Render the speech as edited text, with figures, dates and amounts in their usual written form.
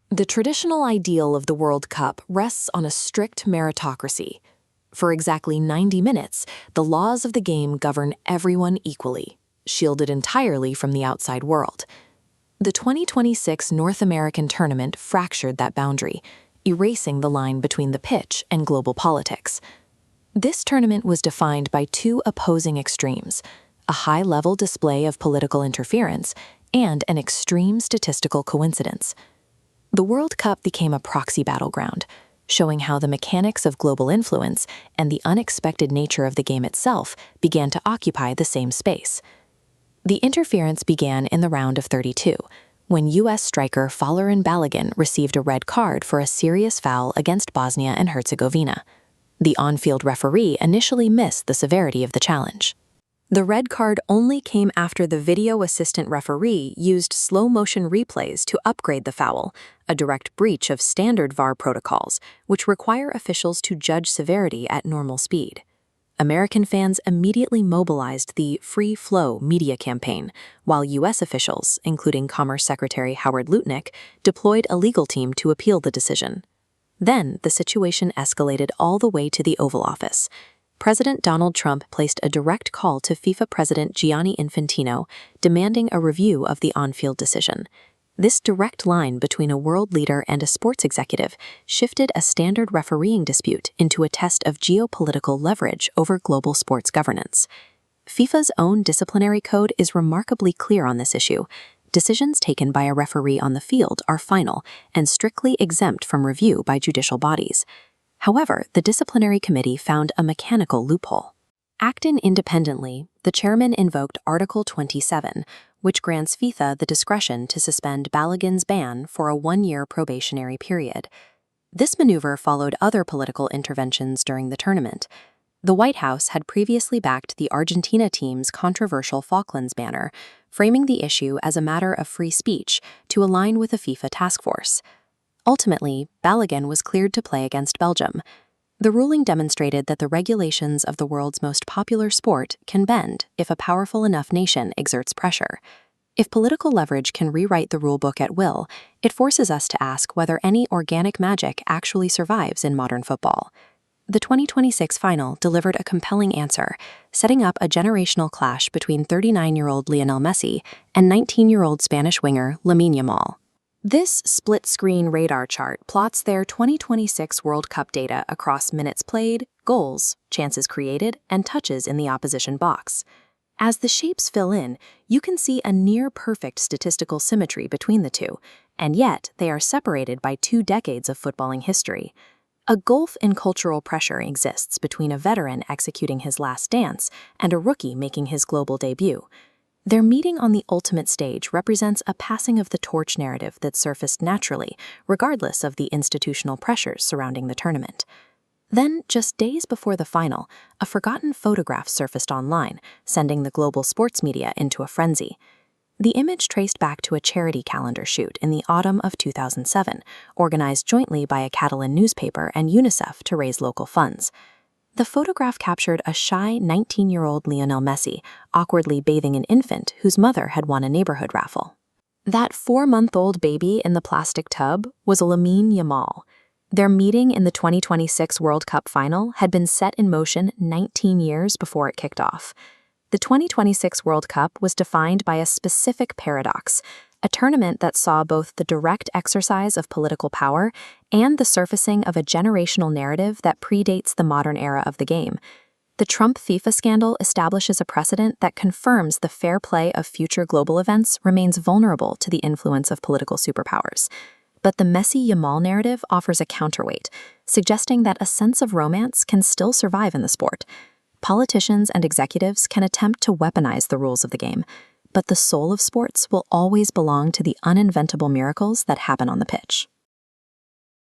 The traditional ideal of the World Cup rests on a strict meritocracy. For exactly 90 minutes, the laws of the game govern everyone equally, shielded entirely from the outside world. The 2026 North American tournament fractured that boundary, erasing the line between the pitch and global politics. This tournament was defined by two opposing extremes: a high-level display of political interference and an extreme statistical coincidence. The World Cup became a proxy battleground, showing how the mechanics of global influence and the unexpected nature of the game itself began to occupy the same space. The interference began in the round of 32, when U.S. striker Folarin Balogun received a red card for a serious foul against Bosnia and Herzegovina. The on-field referee initially missed the severity of the challenge. The red card only came after the video assistant referee used slow-motion replays to upgrade the foul, a direct breach of standard VAR protocols, which require officials to judge severity at normal speed. American fans immediately mobilized the Free Flow media campaign, while U.S. officials, including Commerce Secretary Howard Lutnick, deployed a legal team to appeal the decision. Then, the situation escalated all the way to the Oval Office. President Donald Trump placed a direct call to FIFA President Gianni Infantino, demanding a review of the on-field decision. This direct line between a world leader and a sports executive shifted a standard refereeing dispute into a test of geopolitical leverage over global sports governance. FIFA's own disciplinary code is remarkably clear on this issue. Decisions taken by a referee on the field are final and strictly exempt from review by judicial bodies. However, the disciplinary committee found a mechanical loophole. Acting independently, the chairman invoked Article 27, which grants FIFA the discretion to suspend Balogun's ban for a one-year probationary period. This maneuver followed other political interventions during the tournament. The White House had previously backed the Argentina team's controversial Falklands banner, framing the issue as a matter of free speech to align with a FIFA task force. Ultimately, Balogun was cleared to play against Belgium. The ruling demonstrated that the regulations of the world's most popular sport can bend if a powerful enough nation exerts pressure. If political leverage can rewrite the rulebook at will, it forces us to ask whether any organic magic actually survives in modern football. The 2026 final delivered a compelling answer, setting up a generational clash between 39-year-old Lionel Messi and 19-year-old Spanish winger Lamine Yamal. This split-screen radar chart plots their 2026 World Cup data across minutes played, goals, chances created, and touches in the opposition box. As the shapes fill in, you can see a near-perfect statistical symmetry between the two, and yet they are separated by 2 decades of footballing history. A gulf in cultural pressure exists between a veteran executing his last dance and a rookie making his global debut. Their meeting on the ultimate stage represents a passing of the torch narrative that surfaced naturally, regardless of the institutional pressures surrounding the tournament. Then, just days before the final, a forgotten photograph surfaced online, sending the global sports media into a frenzy. The image traced back to a charity calendar shoot in the autumn of 2007, organized jointly by a Catalan newspaper and UNICEF to raise local funds. The photograph captured a shy 19-year-old Lionel Messi awkwardly bathing an infant whose mother had won a neighborhood raffle. That 4-month-old baby in the plastic tub was Lamine Yamal. Their meeting in the 2026 World Cup final had been set in motion 19 years before it kicked off. The 2026 World Cup was defined by a specific paradox, a tournament that saw both the direct exercise of political power and the surfacing of a generational narrative that predates the modern era of the game. The Trump FIFA scandal establishes a precedent that confirms the fair play of future global events remains vulnerable to the influence of political superpowers. But the Messi-Yamal narrative offers a counterweight, suggesting that a sense of romance can still survive in the sport. Politicians and executives can attempt to weaponize the rules of the game, but the soul of sports will always belong to the uninventable miracles that happen on the pitch.